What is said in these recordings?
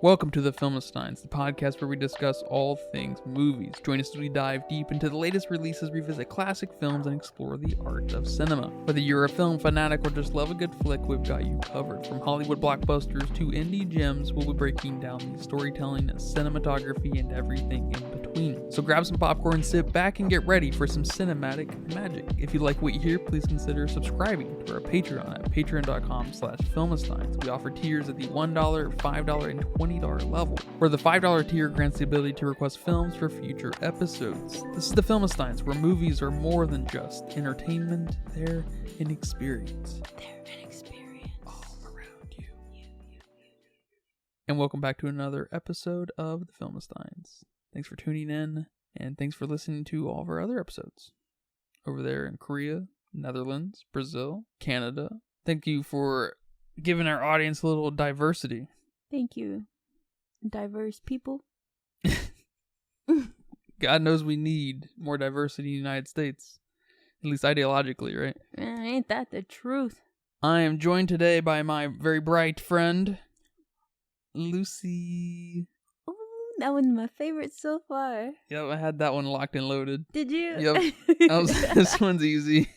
Welcome to the Filmistines, the podcast where we discuss all things movies. Join us as we dive deep into the latest releases, revisit classic films, and explore the art of cinema. Whether you're a film fanatic or just love a good flick, we've got you covered. From Hollywood blockbusters to indie gems, we'll be breaking down the storytelling, cinematography, and everything in between. So grab some popcorn, sit back, and get ready for some cinematic magic. If you like what you hear, please consider subscribing to our Patreon at patreon.com/filmistines. We offer tiers at the $1, $5, and $20 level, where the $5 tier grants the ability to request films for future episodes. This is the Filmistines, where movies are more than just entertainment, they're an experience. All around you. And welcome back to another episode of the Filmistines. Thanks for tuning in, and thanks for listening to all of our other episodes. Over there in Korea, Netherlands, Brazil, Canada. Thank you for giving our audience a little diversity. Thank you, diverse people. God knows we need more diversity in the United States. At least ideologically, right? Ain't that the truth? I am joined today by my very bright friend, Lucy. Ooh, that one's my favorite so far. Yep, I had that one locked and loaded. Did you? Yep. This one's easy.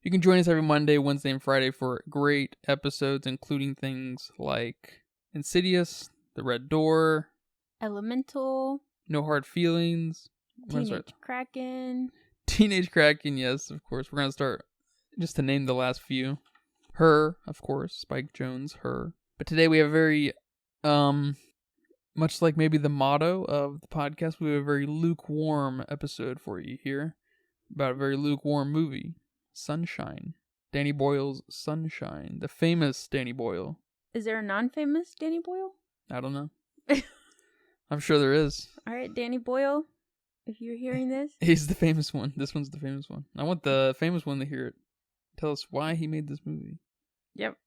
You can join us every Monday, Wednesday, and Friday for great episodes, including things like Insidious, The Red Door, Elemental, No Hard Feelings, Teenage Kraken. Teenage Kraken, yes, of course. We're going to start, just to name the last few. Her, of course, Spike Jonze, Her. But today we have a very, much like maybe the motto of the podcast, we have a very lukewarm episode for you here about a very lukewarm movie. Sunshine. Danny Boyle's Sunshine. The famous Danny Boyle. Is there a non-famous Danny Boyle? I don't know. I'm sure there is. Alright, Danny Boyle, if you're hearing this. He's the famous one. This one's the famous one. I want the famous one to hear it. Tell us why he made this movie. Yep.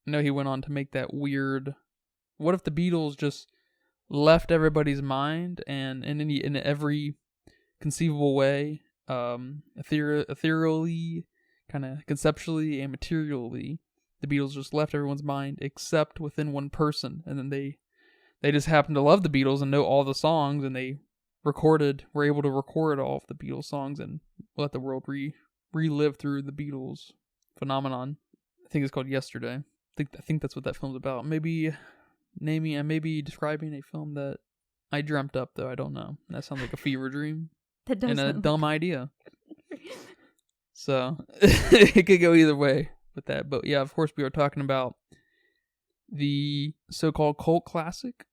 I know he went on to make that weird... What if the Beatles just left everybody's mind and in every conceivable way, ethereally, kind of conceptually and materially, the Beatles just left everyone's mind except within one person, and then they just happened to love the Beatles and know all the songs, and they were able to record all of the Beatles songs and let the world relive through the Beatles phenomenon. I think it's called Yesterday. I think that's what that film's about. Maybe describing a film that I dreamt up, though I don't know. That sounds like a fever dream and a dumb idea. So, it could go either way with that. But yeah, of course, we are talking about the so-called cult classic,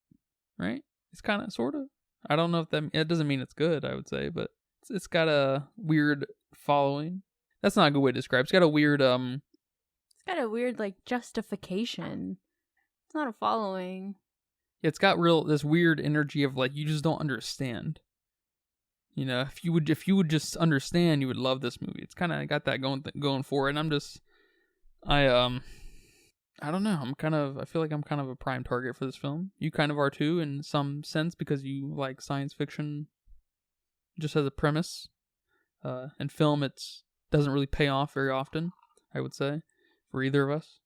right? It's kind of, sort of. I don't know if it doesn't mean it's good, I would say, but it's got a weird following. That's not a good way to describe it. It's got a weird, It's got a weird, justification. It's not a following. It's got this weird energy of, you just don't understand. You know, if you would just understand, you would love this movie. It's kind of got that going for it. And I don't know. I feel like I'm kind of a prime target for this film. You kind of are too, in some sense, because you like science fiction just as a premise. And film, it doesn't really pay off very often, I would say, for either of us.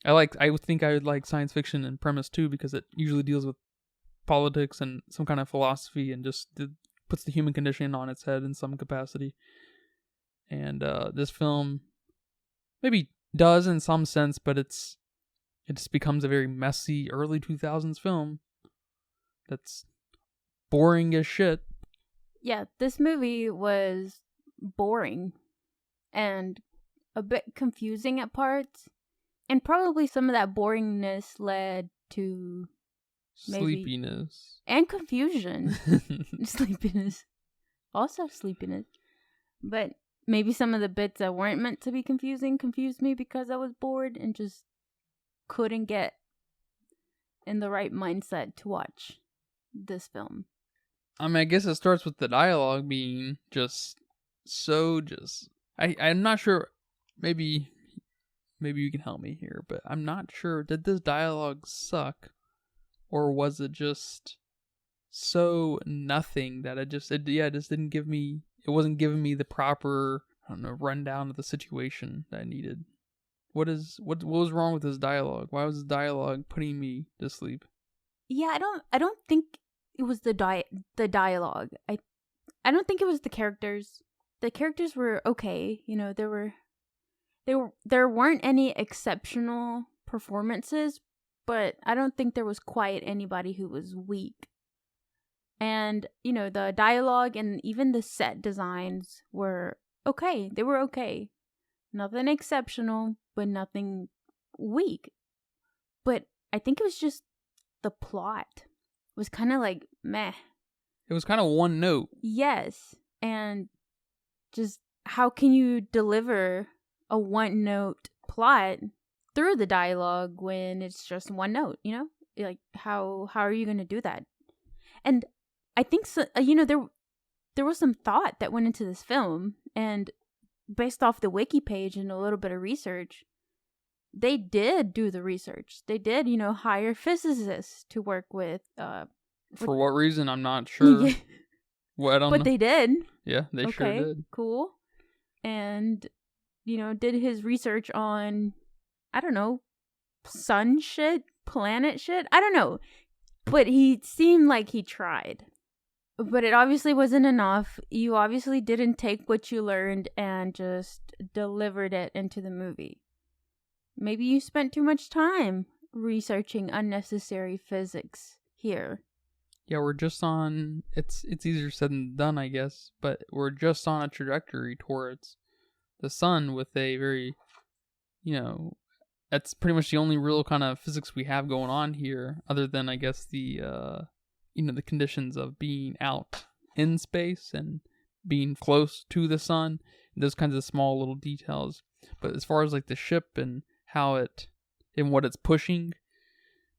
I would think I would like science fiction and premise too, because it usually deals with politics and some kind of philosophy and just puts the human condition on its head in some capacity. And this film maybe does in some sense, but it just becomes a very messy early 2000s film that's boring as shit. Yeah, this movie was boring and a bit confusing at parts. And probably some of that boringness led to sleepiness and confusion. Sleepiness. Also sleepiness. But maybe some of the bits that weren't meant to be confusing confused me because I was bored and just couldn't get in the right mindset to watch this film. I mean, I guess it starts with the dialogue being I'm not sure, maybe you can help me here, but I'm not sure, did this dialogue suck? Or was it just so nothing that it just didn't give me, it wasn't giving me the proper, I don't know, rundown of the situation that I needed. What was wrong with his dialogue? Why was his dialogue putting me to sleep? Yeah, I don't think it was the dialogue. I don't think it was the characters. The characters were okay. You know, there weren't any exceptional performances, but I don't think there was quite anybody who was weak. And, you know, the dialogue and even the set designs were okay. They were okay. Nothing exceptional, but nothing weak. But I think it was just the plot was kind of like meh. It was kind of one note. Yes. And just how can you deliver a one note plot through the dialogue when it's just one note, you know? Like how are you going to do that? And I think so, you know, there was some thought that went into this film, and based off the wiki page and a little bit of research, they did do the research. They did, you know, hire physicists to work with. For what reason? I'm not sure. Yeah. Well, I don't But know. they did. Yeah, they sure did. Cool. And, you know, did his research on, I don't know, sun shit, planet shit. I don't know. But he seemed like he tried. But it obviously wasn't enough. You obviously didn't take what you learned and just delivered it into the movie. Maybe you spent too much time researching unnecessary physics here. Yeah, we're just on, it's easier said than done, I guess, but we're just on a trajectory towards the sun with a very, you know, that's pretty much the only real kind of physics we have going on here, other than, I guess, the, you know, the conditions of being out in space and being close to the sun, those kinds of small little details. But as far as like the ship and how it, and what it's pushing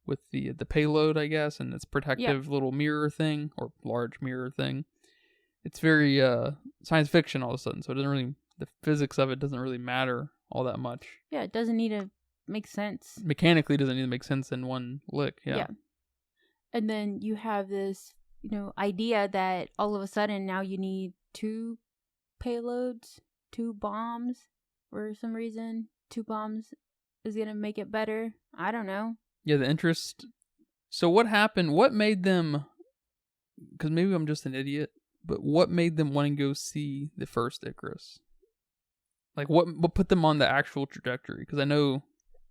with the payload, I guess, and its protective little mirror thing, or large mirror thing, it's very science fiction all of a sudden, so it doesn't really, the physics of it doesn't really matter all that much. Yeah, it doesn't need to make sense. Mechanically, doesn't need to make sense in one lick. Yeah. And then you have this, you know, idea that all of a sudden now you need 2 payloads, 2 bombs for some reason. 2 bombs is going to make it better. I don't know. Yeah, the interest. So what happened? What made them, because maybe I'm just an idiot, but what made them want to go see the first Icarus? Like, what put them on the actual trajectory? Because I know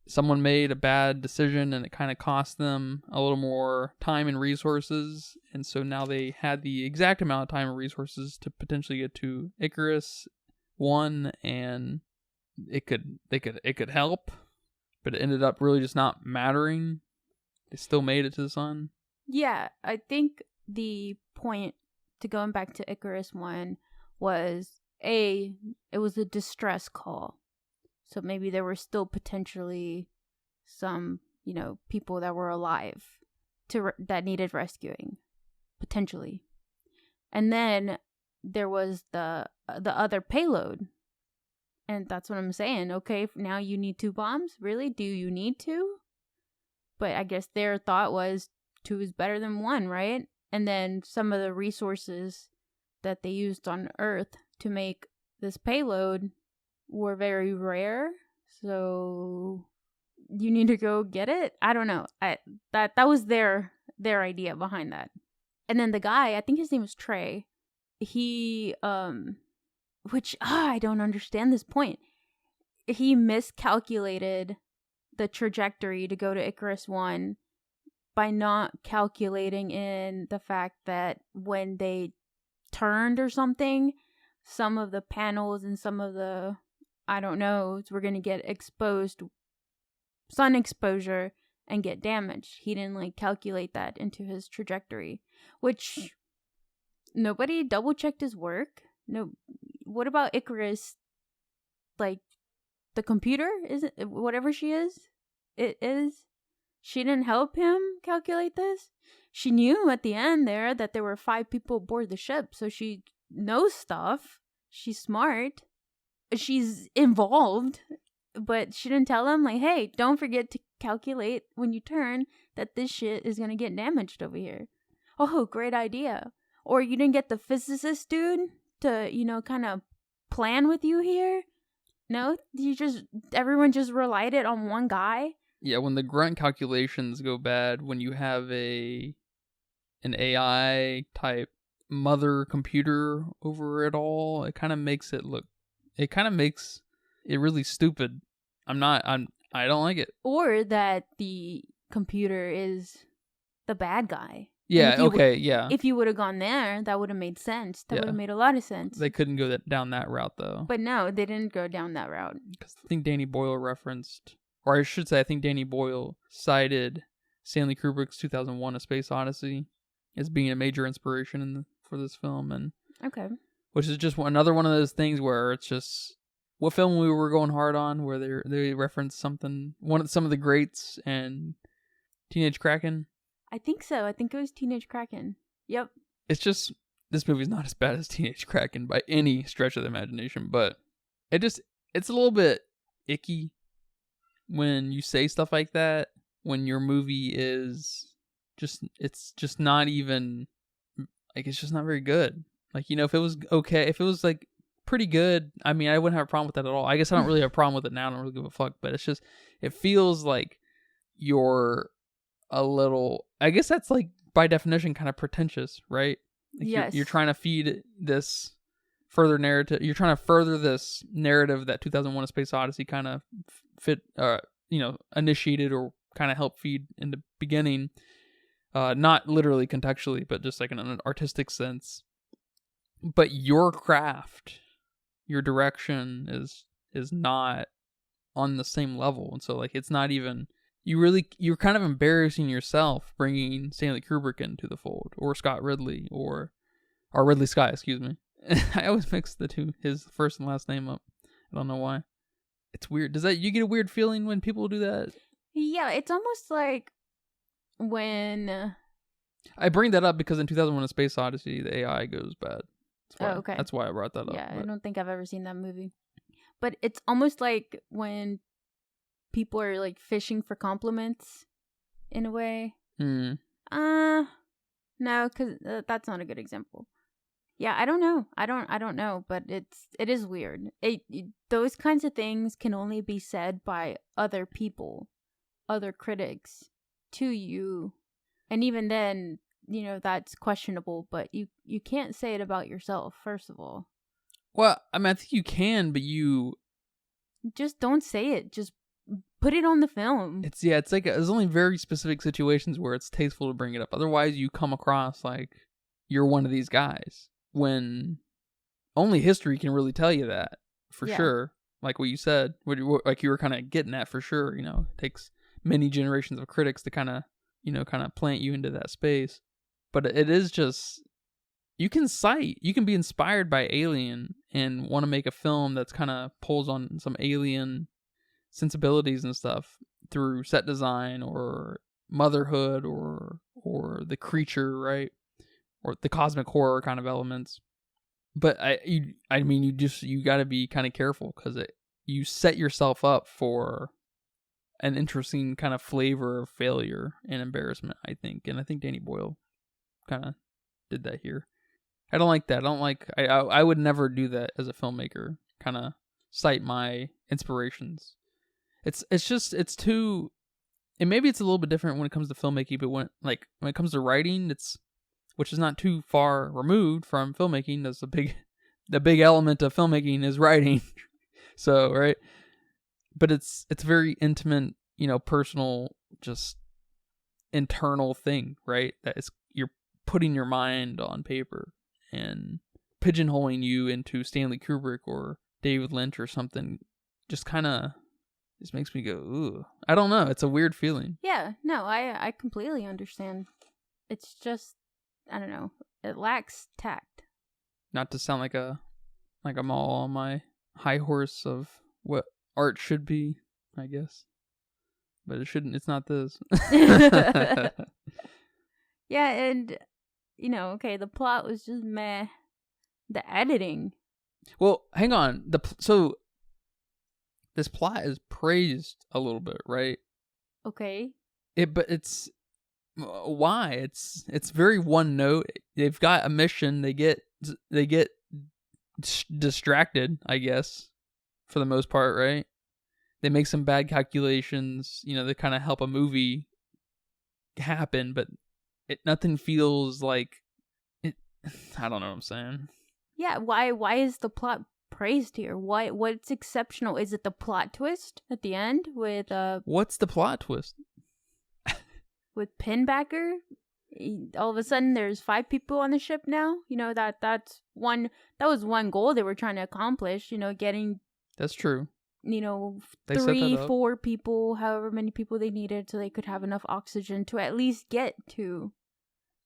someone made a bad decision and it kind of cost them a little more time and resources, and so now they had the exact amount of time and resources to potentially get to Icarus 1, and it could help, but it ended up really just not mattering. They still made it to the sun. Yeah, I think the point to going back to Icarus 1 was it was a distress call. So maybe there were still potentially some, you know, people that were alive that needed rescuing, potentially. And then there was the other payload. And that's what I'm saying. Okay, now you need 2 bombs? Really? Do you need 2? But I guess their thought was 2 is better than 1, right? And then some of the resources that they used on Earth to make this payload were very rare, so you need to go get it. I don't know. That was their idea behind that. And then the guy, I think his name was Trey. He which I don't understand this point. He miscalculated the trajectory to go to Icarus 1 by not calculating in the fact that when they turned or something, some of the panels and some of the, I don't know, we're going to get exposed, sun exposure, and get damaged. He didn't like calculate that into his trajectory, which nobody double checked his work. No, what about Icarus? Like the computer, is it whatever she is? It is. She didn't help him calculate this. She knew at the end there that there were 5 people aboard the ship, so she knows stuff. She's smart. She's involved, but she didn't tell him, like, hey, don't forget to calculate when you turn that this shit is gonna get damaged over here. Oh, great idea. Or you didn't get the physicist dude to, you know, kind of plan with you here. No, everyone just relied it on one guy. Yeah, when the grunt calculations go bad, when you have an AI type mother computer over it all, it kind of makes it really stupid. I don't like it. Or that the computer is the bad guy. Yeah, yeah. If you would have gone there, that would have made sense. That would have made a lot of sense. They couldn't go down that route, though. But no, they didn't go down that route. Because I think Danny Boyle referenced, or I should say, I think Danny Boyle cited Stanley Kubrick's 2001: A Space Odyssey as being a major inspiration for this film, and which is just another one of those things where it's just what film we were going hard on, where they referenced some of the greats and Teenage Kraken. I think so. I think it was Teenage Kraken. Yep. It's just, this movie's not as bad as Teenage Kraken by any stretch of the imagination, but it's a little bit icky when you say stuff like that, when your movie is it's just not even, like, it's just not very good. Like, if it was okay, if it was like pretty good, I mean, I wouldn't have a problem with that at all. I guess I don't really have a problem with it now. I don't really give a fuck, but it's just, it feels like you're a little, I guess that's like by definition kind of pretentious, right? Like yes. You're trying to feed this further narrative. You're trying to further this narrative that 2001: A Space Odyssey kind of initiated or kind of helped feed in the beginning. Not literally contextually, but just like in an artistic sense. But your craft, your direction is not on the same level, and so like it's not even. You're kind of embarrassing yourself bringing Stanley Kubrick into the fold, or Scott Ridley, or Ridley Scott, excuse me. I always mix the two, his first and last name up. I don't know why. It's weird. You get a weird feeling when people do that? Yeah, it's almost like when... I bring that up because in 2001: A Space Odyssey, the AI goes bad. Okay. That's why I brought that up. Yeah, I don't think I've ever seen that movie. But it's almost like when people are like fishing for compliments in a way. No, because that's not a good example. Yeah, I don't know. I don't know, but it is weird. Those kinds of things can only be said by other people, other critics to you, and even then, that's questionable. But you can't say it about yourself, first of all. Well, I mean, I think you can, but you just don't say it. Just put it on the film. It's like there's only very specific situations where it's tasteful to bring it up. Otherwise, you come across like you're one of these guys, when only history can really tell you that for sure. Like what you said, like you were kind of getting at for sure. It takes many generations of critics to kind of plant you into that space. But it is just, you can be inspired by Alien and want to make a film that's kind of pulls on some Alien sensibilities and stuff through set design or motherhood or the creature, right? Or the cosmic horror kind of elements. But you got to be kind of careful, because you set yourself up for an interesting kind of flavor of failure and embarrassment, I think. And I think Danny Boyle kind of did that here. I don't like that. I would never do that as a filmmaker, kind of cite my inspirations. It's too, and maybe it's a little bit different when it comes to filmmaking, but when it comes to writing, which is not too far removed from filmmaking. That's the big element of filmmaking is writing. So, right. But it's very intimate, personal, just internal thing, right? You're putting your mind on paper and pigeonholing you into Stanley Kubrick or David Lynch or something. Just kind of makes me go, ooh. I don't know. It's a weird feeling. Yeah, no, I completely understand. It's just, I don't know. It lacks tact. Not to sound like I'm all on my high horse of what art should be, I guess. But it shouldn't. It's not this. Yeah, and okay, the plot was just meh. The editing. Well, hang on. So this plot is praised a little bit, right? Okay. But it's why? It's very one note. They've got a mission. They get distracted, I guess, for the most part, right? They make some bad calculations, they kind of help a movie happen, but nothing feels like it. I don't know what I'm saying. Yeah, why is the plot praised here? What's exceptional? Is it the plot twist at the end with What's the plot twist? with Pinbacker? All of a sudden there's 5 people on the ship now. That was one goal they were trying to accomplish, getting That's true. They 3, 4 people, however many people they needed, so they could have enough oxygen to at least get to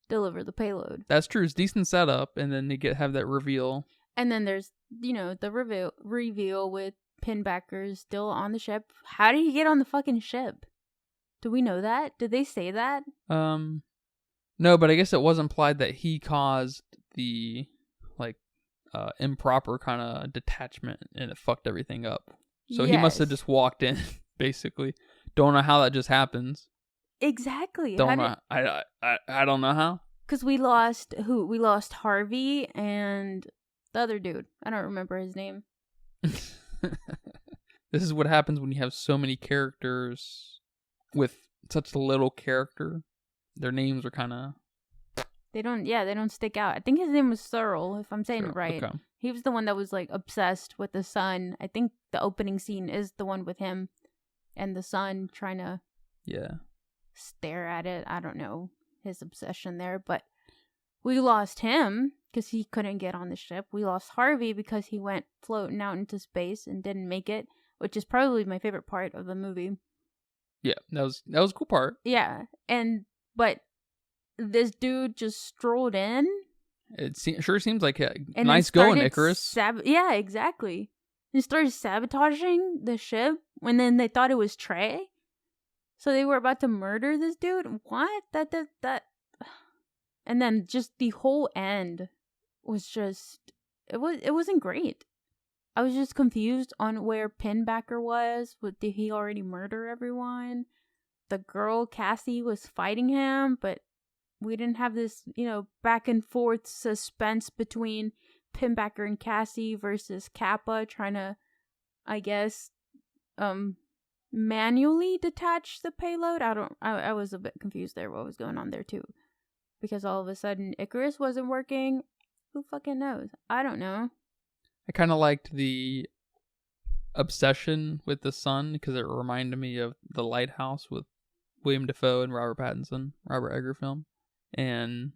deliver the payload. That's true. It's decent setup, and then they have that reveal. And then there's, the reveal with Pinbacker still on the ship. How did he get on the fucking ship? Do we know that? Did they say that? No, but I guess it was implied that he caused the, improper kind of detachment, and it fucked everything up. So He must have just walked in, basically. Don't know how that just happens. Exactly. Don't know. I don't know how. Because we lost who? We lost Harvey and the other dude. I don't remember his name. This is what happens when you have so many characters with such little character. Their names are kind of... They don't stick out. I think his name was Searle, if I'm saying it right. Okay. He was the one that was obsessed with the sun. I think the opening scene is the one with him and the sun trying to stare at it. I don't know his obsession there, but we lost him because he couldn't get on the ship. We lost Harvey because he went floating out into space and didn't make it, which is probably my favorite part of the movie. Yeah, that was a cool part. Yeah, but this dude just strolled in. It sure seems like a nice going, Icarus. Yeah, exactly. And started sabotaging the ship, and then they thought it was Trey. So they were about to murder this dude. What? That. And then just the whole end was just it wasn't great. I was just confused on where Pinbacker was. Did he already murder everyone? The girl Cassie was fighting him, but we didn't have this, back and forth suspense between Pinbacker and Cassie versus Kappa trying to, I guess, manually detach the payload. I was a bit confused there what was going on there too. Because all of a sudden Icarus wasn't working. Who fucking knows? I don't know. I kind of liked the obsession with the sun because it reminded me of The Lighthouse with William Dafoe and Robert Eggers film. And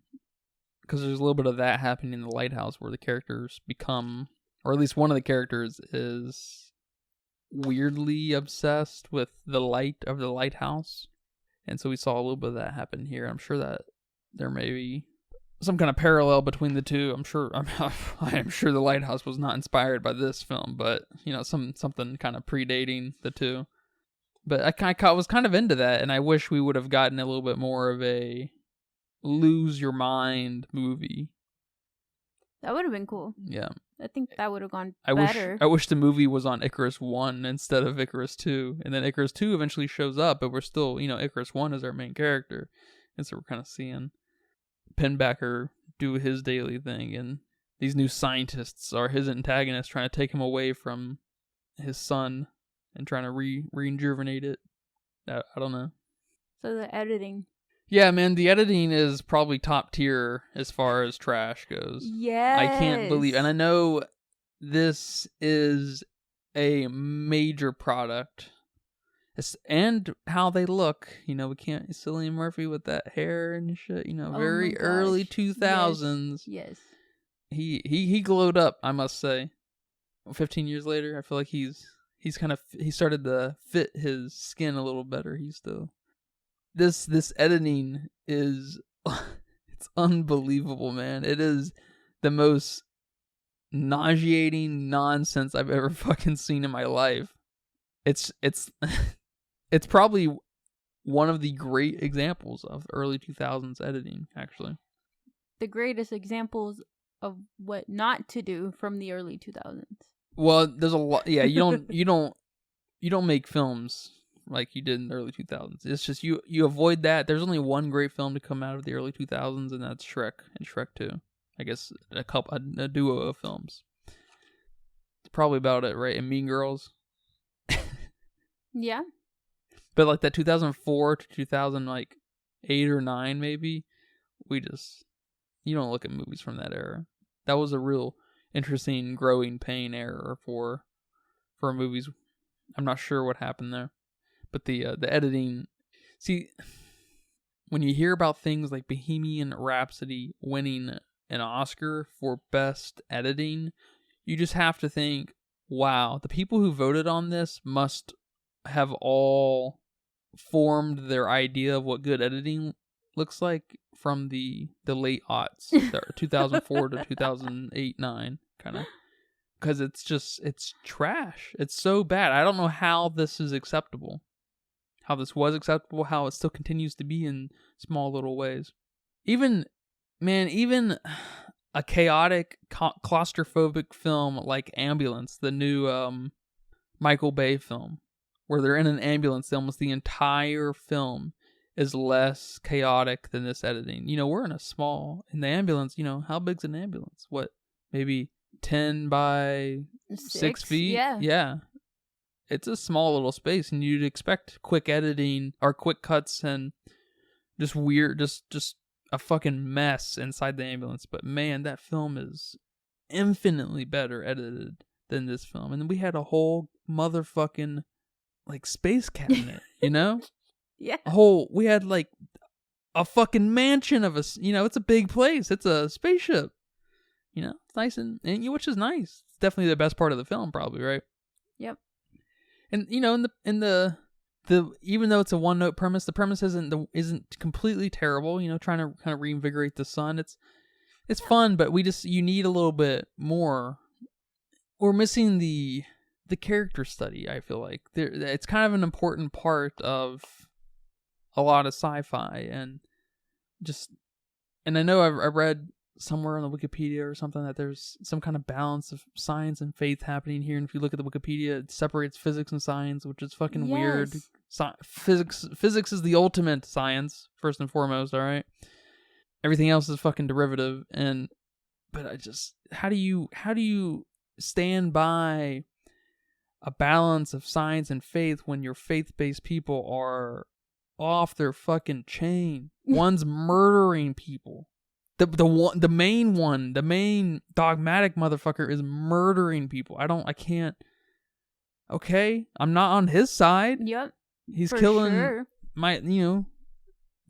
because there's a little bit of that happening in The Lighthouse where the characters become, or at least one of the characters is weirdly obsessed with the light of the lighthouse. And so we saw a little bit of that happen here. I'm sure that there may be some kind of parallel between the two. I'm sure The Lighthouse was not inspired by this film, but something kind of predating the two. But I was kind of into that, and I wish we would have gotten a little bit more of a lose your mind movie. That would have been cool. Yeah. I think that would have gone better. I wish the movie was on Icarus 1 instead of Icarus 2. And then Icarus 2 eventually shows up, but we're still, Icarus 1 is our main character. And so we're kind of seeing Pinbacker do his daily thing, and these new scientists are his antagonists trying to take him away from his son and trying to rejuvenate it. I don't know. So the editing. Yeah, man, the editing is probably top tier as far as trash goes. Yes. I can't believe, and I know this is a major product. And how they look, we can't, Cillian Murphy with that hair and shit, very early 2000s. Yes. He glowed up, I must say. 15 years later, I feel like he started to fit his skin a little better. He's still, this editing is, it's unbelievable, man. It is the most nauseating nonsense I've ever fucking seen in my life. It's it's probably one of the great examples of early 2000s editing, actually. The greatest examples of what not to do from the early 2000s. Well, there's a lot. Yeah, you don't make films like you did in the early 2000s. It's just you avoid that. There's only one great film to come out of the early 2000s, and that's Shrek and Shrek 2. I guess a duo of films. probably about it, right? And Mean Girls. Yeah. But like that 2004 to 2008 or 9 maybe, you don't look at movies from that era. That was a real interesting growing pain era for movies. I'm not sure what happened there, but the editing. See, when you hear about things like Bohemian Rhapsody winning an Oscar for best editing, you just have to think, wow, the people who voted on this must have all formed their idea of what good editing looks like from the late aughts, 2004 to 2008, 9, kind of. Because it's trash. It's so bad. I don't know how this is acceptable. How this was acceptable, how it still continues to be in small little ways. Even a chaotic, claustrophobic film like Ambulance, the new Michael Bay film, where they're in an ambulance, almost the entire film is less chaotic than this editing. We're in the ambulance, how big's an ambulance? What, maybe 10 by 6 feet? Yeah. It's a small little space, and you'd expect quick editing or quick cuts and just weird, just a fucking mess inside the ambulance. But man, that film is infinitely better edited than this film. And we had a whole motherfucking like space cabinet, Yeah. We had like a fucking mansion of us. It's a big place. It's a spaceship. It's nice and which is nice. It's definitely the best part of the film, probably, right? Yep. And in the even though it's a one note premise, the premise isn't completely terrible. Trying to kind of reinvigorate the sun. It's fun, but you need a little bit more. We're missing the character study. I feel like it's kind of an important part of a lot of sci-fi, and I know I read somewhere on the Wikipedia or something that there's some kind of balance of science and faith happening here. And if you look at the Wikipedia, it separates physics and science, which is fucking weird. Physics is the ultimate science, first and foremost. All right, everything else is fucking derivative. But how do you stand by a balance of science and faith when your faith-based people are off their fucking chain? One's murdering people. The main dogmatic motherfucker is murdering people. I can't. Okay, I'm not on his side. Yep. He's for killing sure.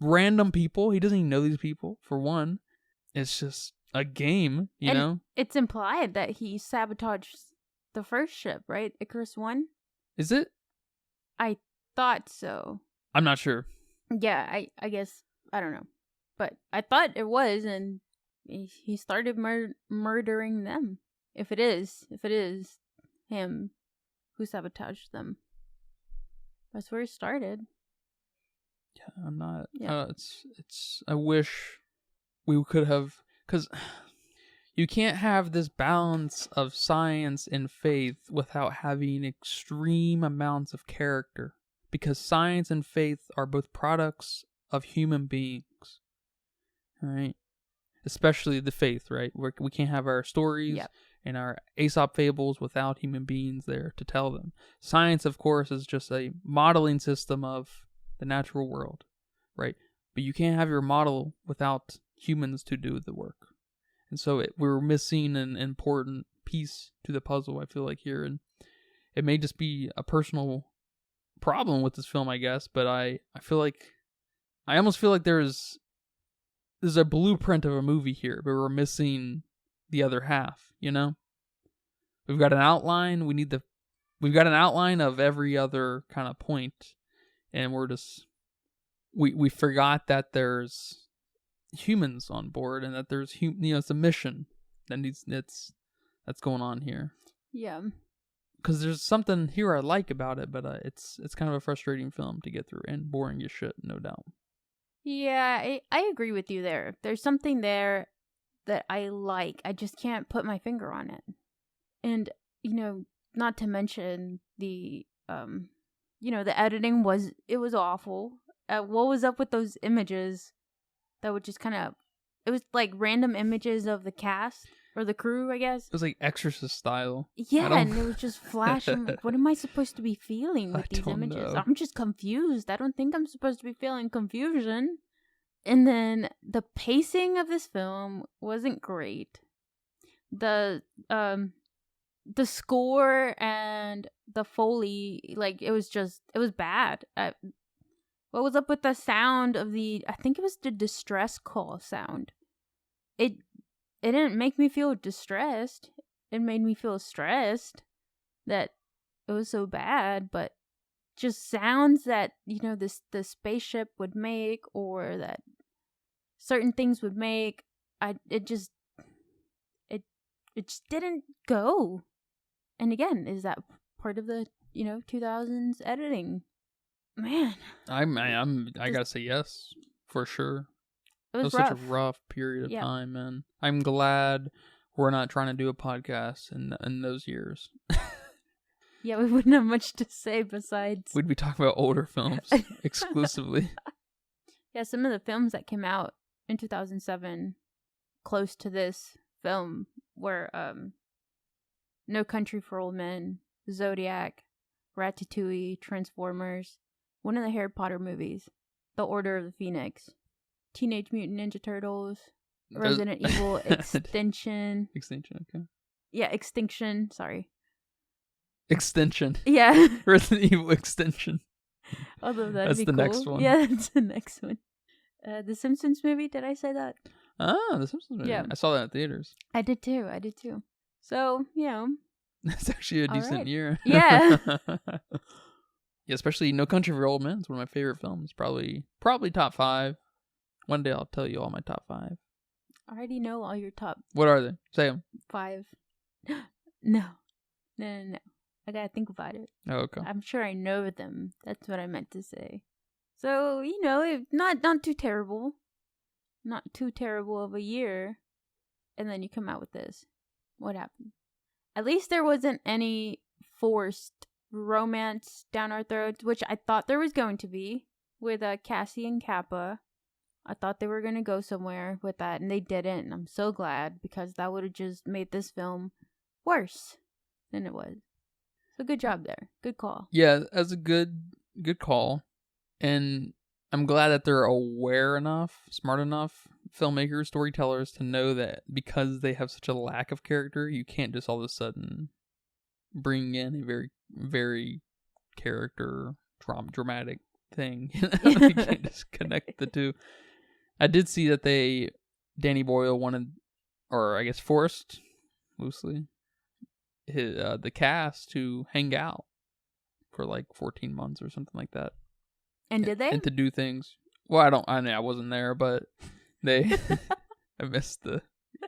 random people. He doesn't even know these people, for one. It's just a game, know? It's implied that he sabotaged the first ship, right? Icarus 1? Is it? I thought so. I'm not sure. Yeah, I guess. I don't know. But I thought it was, and he started murdering them. If it is him who sabotaged them. That's where it started. Yeah, I'm not. Yeah. It's. I wish we could have, because you can't have this balance of science and faith without having extreme amounts of character. Because science and faith are both products of human beings. Right? Especially the faith, right? We can't have our stories and our Aesop fables without human beings there to tell them. Science, of course, is just a modeling system of the natural world, right? But you can't have your model without humans to do the work. And so we're missing an important piece to the puzzle, I feel like, here. And it may just be a personal problem with this film, I guess, but I almost feel like there's a blueprint of a movie here, but we're missing the other half, We've got an outline, we've got an outline of every other kind of point, and we forgot that there's humans on board and that there's it's a mission that's going on here. Yeah. Because there's something here I like about it, but it's kind of a frustrating film to get through and boring as shit, no doubt. Yeah, I agree with you there. There's something there that I like. I just can't put my finger on it. And, not to mention the editing was awful. What was up with those images that would just kind of, it was like random images of the cast. or the crew, I guess. It was like Exorcist style. Yeah, and it was just flashing. Like, what am I supposed to be feeling with these images? Know. I'm just confused. I don't think I'm supposed to be feeling confusion. And then the pacing of this film wasn't great. The score and the Foley, like, it was bad. What was up with the sound of I think it was the distress call sound. It didn't make me feel distressed. It made me feel stressed that it was so bad, but just sounds that, the spaceship would make, or that certain things would make, it just didn't go. And again, is that part of the 2000s editing? Man, I gotta say yes for sure. It was such a rough period of time, man. I'm glad we're not trying to do a podcast in those years. Yeah, we wouldn't have much to say besides we'd be talking about older films exclusively. Yeah, some of the films that came out in 2007 close to this film were No Country for Old Men, Zodiac, Ratatouille, Transformers, one of the Harry Potter movies, The Order of the Phoenix, Teenage Mutant Ninja Turtles, Resident Evil Extinction. Extinction, okay. Yeah, Extinction, sorry. Extension. Yeah. Resident Evil Extension. Although that's the next one. Yeah, that's the next one. The Simpsons movie, did I say that? Ah, the Simpsons movie. Yeah. I saw that in theaters. I did too. So, That's actually a decent year. Yeah. Yeah, especially No Country for Old Men. It's one of my favorite films. Probably top 5. One day I'll tell you all my top 5. I already know all your top. What are they? Say them. 5. No. I gotta think about it. Oh, okay. I'm sure I know them. That's what I meant to say. So, not too terrible. Not too terrible of a year. And then you come out with this. What happened? At least there wasn't any forced romance down our throats, which I thought there was going to be with Cassie and Kappa. I thought they were going to go somewhere with that, and they didn't. And I'm so glad, because that would have just made this film worse than it was. So good job there. Good call. Yeah, that's a good call. And I'm glad that they're aware enough, smart enough, filmmakers, storytellers, to know that because they have such a lack of character, you can't just all of a sudden bring in a very, very character dramatic thing. You can't just connect the two. I did see that Danny Boyle wanted, or I guess forced, loosely, the cast to hang out for like 14 months or something like that. And did they? And to do things. Well, I wasn't there, but I missed the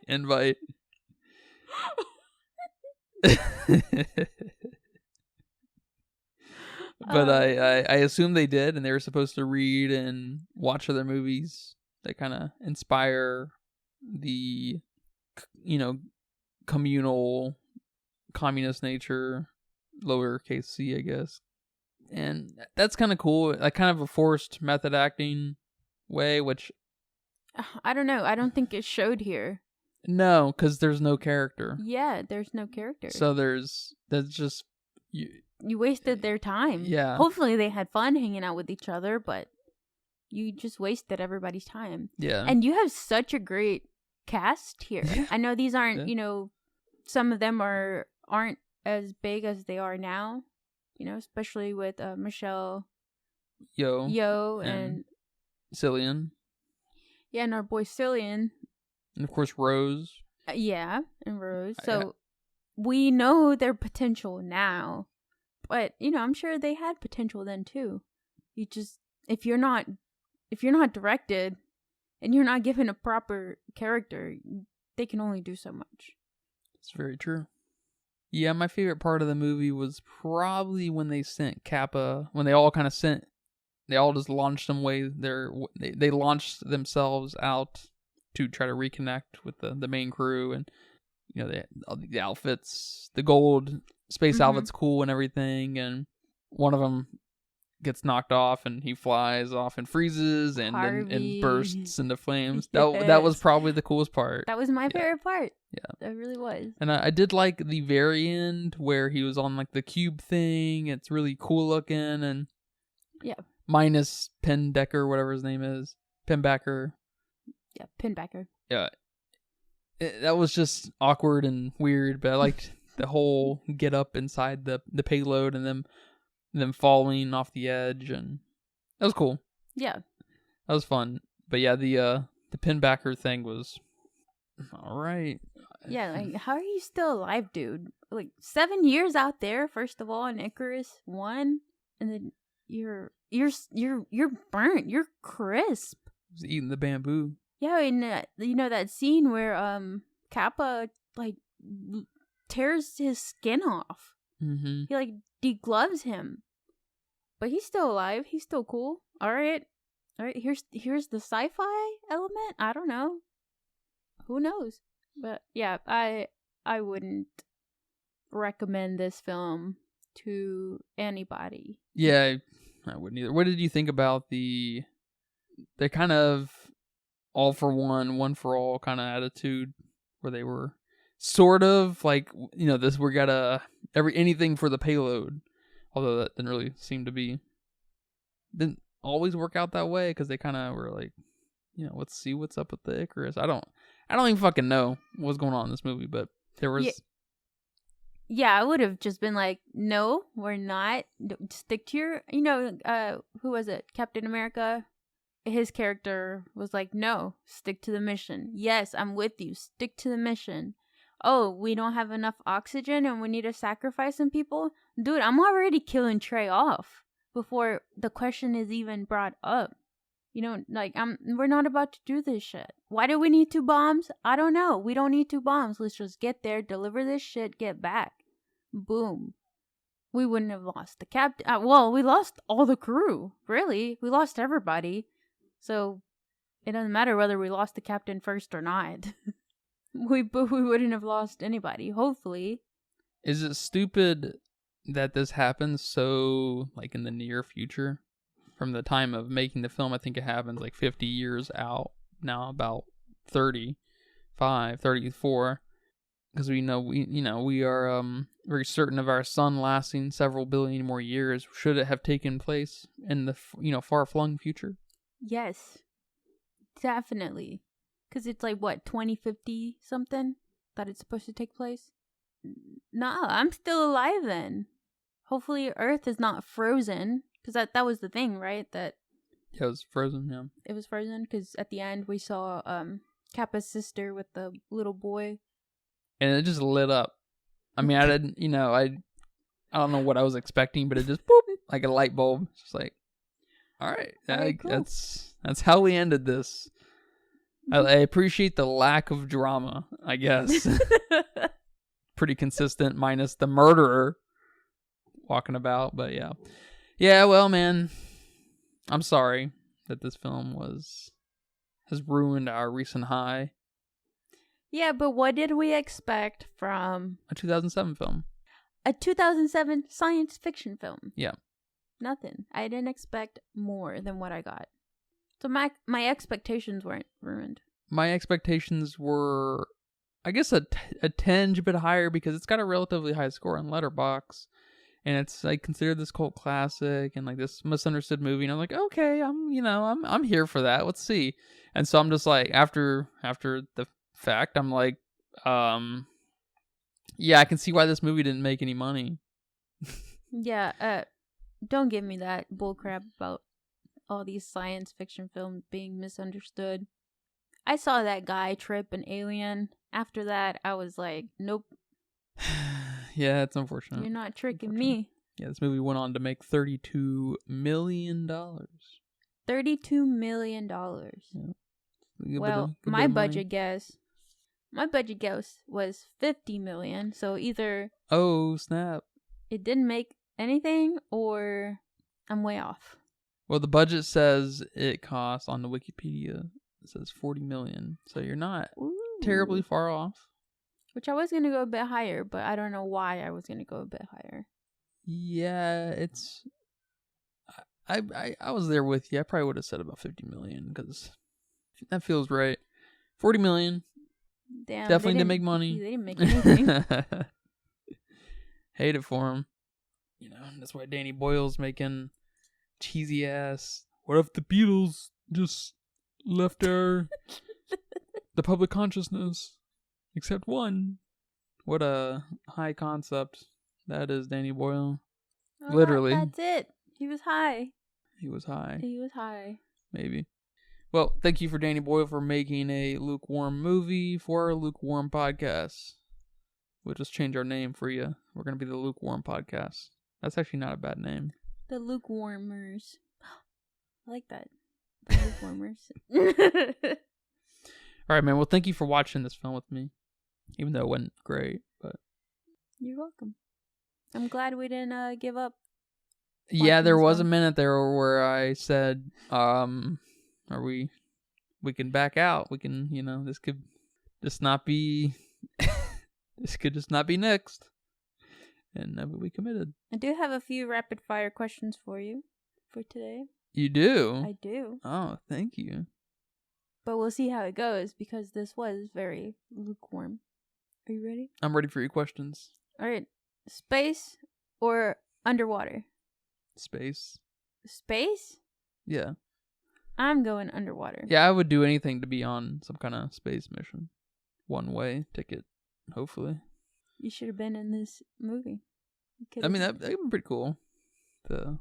invite. But I assume they did, and they were supposed to read and watch other movies that kind of inspire the, communal, communist nature, lowercase c, I guess. And that's kind of cool. Like, kind of a forced method acting way, which I don't know. I don't think it showed here. No, because there's no character. Yeah, there's no character. So there's just you wasted their time. Yeah. Hopefully they had fun hanging out with each other, but you just wasted everybody's time. Yeah. And you have such a great cast here. Yeah. I know these aren't, some of them aren't as big as they are now. Especially with Michelle Yeoh and Cillian. Yeah, and our boy Cillian. And of course Rose. Yeah, and Rose. So we know their potential now. But, I'm sure they had potential then too. You just if you're not directed and you're not given a proper character, they can only do so much. It's very true. Yeah, my favorite part of the movie was probably when they sent Kappa, when they all just launched they launched themselves out to try to reconnect with the main crew, and the outfits, the gold space outfit's cool and everything, and one of them gets knocked off and he flies off and freezes and Harvey. bursts into flames. That was Yes. probably the coolest part. That was my favorite part. Yeah. That really was. And I did like the very end where he was on like the cube thing. It's really cool looking and Yeah. minus Pendecker, whatever his name is, Pinbacker. Yeah, Pinbacker. Yeah, that was just awkward and weird. But I liked the whole get up inside the payload and them falling off the edge, and that was cool. Yeah. That was fun. But yeah, the Pinbacker thing was all right. Yeah, like how are you still alive, dude? Like 7 years out there, first of all, in Icarus 1, and then you're burnt. You're crisp. Was eating the bamboo. Yeah, and you know that scene where Kappa like tears his skin off. Mm-hmm. He like degloves him, but he's still alive. He's still cool. All right. Here's the sci-fi element. I don't know. Who knows? But yeah, I wouldn't recommend this film to anybody. Yeah, I wouldn't either. What did you think about the kind of all for one for all kind of attitude where they were sort of like, you know, this we gotta anything for the payload, although that didn't really seem to be didn't always work out that way because they kind of were like, you know, let's see what's up with the Icarus. I don't even fucking know what's going on in this movie, but there was yeah, I would have just been like, no, we're not. Stick to your, you know, who was it? Captain America. His character was like, no, stick to the mission. Yes, I'm with you. Stick to the mission. Oh, we don't have enough oxygen and we need to sacrifice some people? Dude, I'm already killing Trey off before the question is even brought up. You know, like, we're not about to do this shit. Why do we need 2 bombs? I don't know. We don't need 2 bombs. Let's just get there, deliver this shit, get back. Boom. We wouldn't have lost the captain. Well, we lost all the crew. Really. We lost everybody. So it doesn't matter whether we lost the captain first or not. we wouldn't have lost anybody, hopefully. Is it stupid that this happens so like in the near future? From the time of making the film, I think it happens like 50 years out now, about 35, 34. Because we are very certain of our sun lasting several billion more years. Should it have taken place in the far flung future? Yes, definitely. Because it's like, what, 2050 something that it's supposed to take place? No, I'm still alive then. Hopefully Earth is not frozen. Because that was the thing, right? That yeah, it was frozen, yeah. It was frozen because at the end we saw Kappa's sister with the little boy. And it just lit up. I mean, I didn't, I don't know what I was expecting, but it just, boop, like a light bulb. It's just like, all right, cool. That's how we ended this. I appreciate the lack of drama, I guess. Pretty consistent, minus the murderer walking about, but yeah. Yeah, well, man, I'm sorry that this film has ruined our recent high. Yeah, but what did we expect from a 2007 film? A 2007 science fiction film. Yeah. Nothing. I didn't expect more than what I got. So my expectations weren't ruined. My expectations were, I guess, a tinge bit higher because it's got a relatively high score on Letterboxd. And it's like considered this cult classic and like this misunderstood movie. And I'm like, okay, I'm here for that. Let's see. And so I'm just like, after the fact, I'm like, yeah, I can see why this movie didn't make any money. Yeah, don't give me that bullcrap about all these science fiction films being misunderstood. I saw that guy trip an alien. After that, I was like, nope. Yeah, it's unfortunate. You're not tricking me. Yeah, this movie went on to make $32 million. $32 million. Yeah. Well, my budget guess was $50 million. So either oh snap, it didn't make anything, or I'm way off. Well, the budget says it costs on the Wikipedia. It says $40 million. So you're not terribly far off. Which I was going to go a bit higher, but I don't know why I was going to go a bit higher. Yeah, I was there with you. I probably would have said about 50 million because that feels right. 40 million. Damn, Definitely didn't make money. They didn't make anything. Hate it for him. You know, that's why Danny Boyle's making cheesy ass. What if the Beatles just left the public consciousness? Except one. What a high concept that is, Danny Boyle. Oh, Literally. That's it. He was high. He was high. He was high. Maybe. Well, thank you for Danny Boyle for making a lukewarm movie for our lukewarm podcast. We'll just change our name for you. We're going to be the Lukewarm Podcast. That's actually not a bad name. The Lukewarmers. I like that. The Lukewarmers. All right, man. Well, thank you for watching this film with me. Even though it wasn't great, but... You're welcome. I'm glad we didn't give up. Yeah, there was a minute there where I said, we can back out. We can, this could just not be... this could just not be next. And we committed. I do have a few rapid fire questions for you for today. You do? I do. Oh, thank you. But we'll see how it goes because this was very lukewarm. Are you ready? I'm ready for your questions. All right. Space or underwater? Space. Space? Yeah. I'm going underwater. Yeah, I would do anything to be on some kind of space mission. One-way ticket, hopefully. You should have been in this movie. I mean, that'd be pretty cool to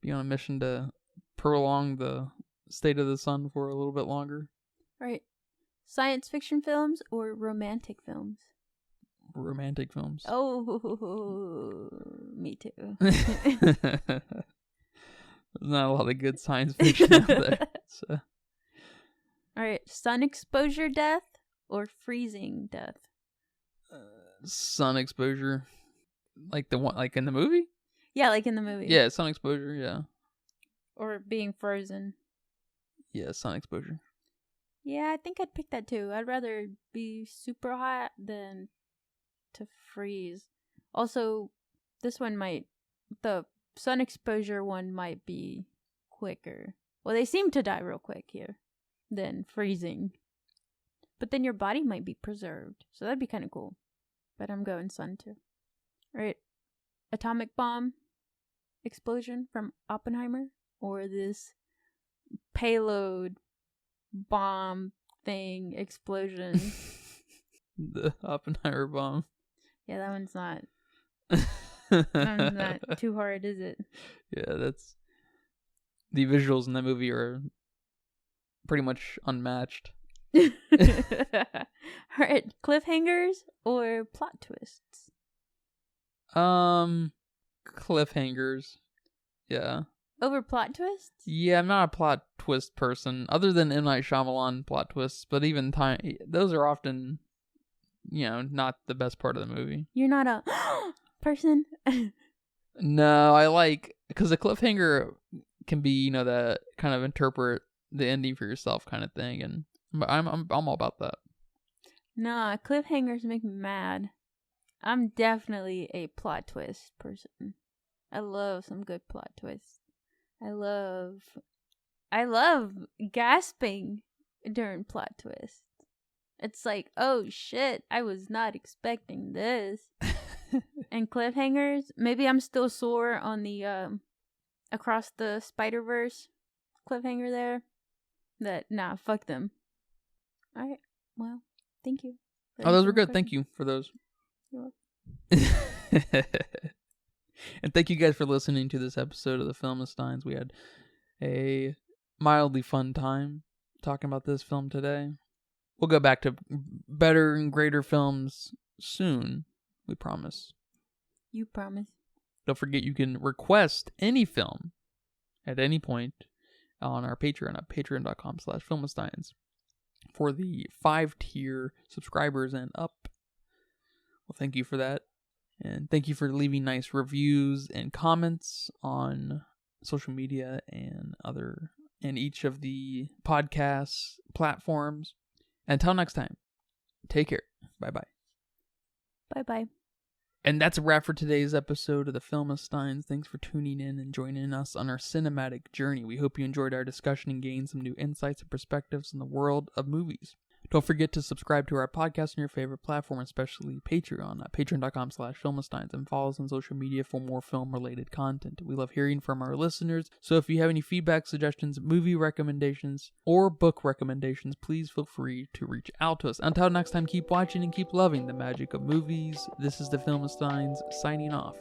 be on a mission to prolong the state of the sun for a little bit longer. All right. Science fiction films or romantic films? Romantic films. Oh, me too. There's not a lot of good science fiction out there. So. All right. Sun exposure death or freezing death? Sun exposure. Like the one, like in the movie? Yeah, like in the movie. Yeah, sun exposure, yeah. Or being frozen. Yeah, sun exposure. Yeah, I think I'd pick that too. I'd rather be super hot than to freeze. Also, the sun exposure one might be quicker. Well, they seem to die real quick here than freezing. But then your body might be preserved. So that'd be kind of cool. But I'm going sun too. All right. Atomic bomb explosion from Oppenheimer or this payload bomb thing explosion. The Oppenheimer bomb. Yeah, that one's not too hard, is it? Yeah, that's... The visuals in that movie are pretty much unmatched. Alright, cliffhangers or plot twists? Cliffhangers. Yeah. Over plot twists? Yeah, I'm not a plot twist person, other than M. Night Shyamalan plot twists, but even those are often, not the best part of the movie. You're not a person? No, I like, because a cliffhanger can be, the kind of interpret the ending for yourself kind of thing, and I'm all about that. Nah, cliffhangers make me mad. I'm definitely a plot twist person. I love some good plot twists. I love gasping during plot twists. It's like, oh shit, I was not expecting this. And cliffhangers, maybe I'm still sore on the Across the Spider-Verse cliffhanger there. Fuck them. Alright, well, thank you. Oh, those were good. Thank you for those. You're welcome. And thank you guys for listening to this episode of the Filmistines. We had a mildly fun time talking about this film today. We'll go back to better and greater films soon. We promise. You promise. Don't forget you can request any film at any point on our Patreon at patreon.com/Filmistines for the 5-tier subscribers and up. Well, thank you for that. And thank you for leaving nice reviews and comments on social media and each of the podcast platforms. Until next time, take care. Bye-bye. Bye-bye. And that's a wrap for today's episode of the Filmistines. Thanks for tuning in and joining us on our cinematic journey. We hope you enjoyed our discussion and gained some new insights and perspectives in the world of movies. Don't forget to subscribe to our podcast on your favorite platform, especially Patreon at patreon.com/filmistines, and follow us on social media for more film-related content. We love hearing from our listeners, so if you have any feedback, suggestions, movie recommendations, or book recommendations, please feel free to reach out to us. Until next time, keep watching and keep loving the magic of movies. This is the Filmistines signing off.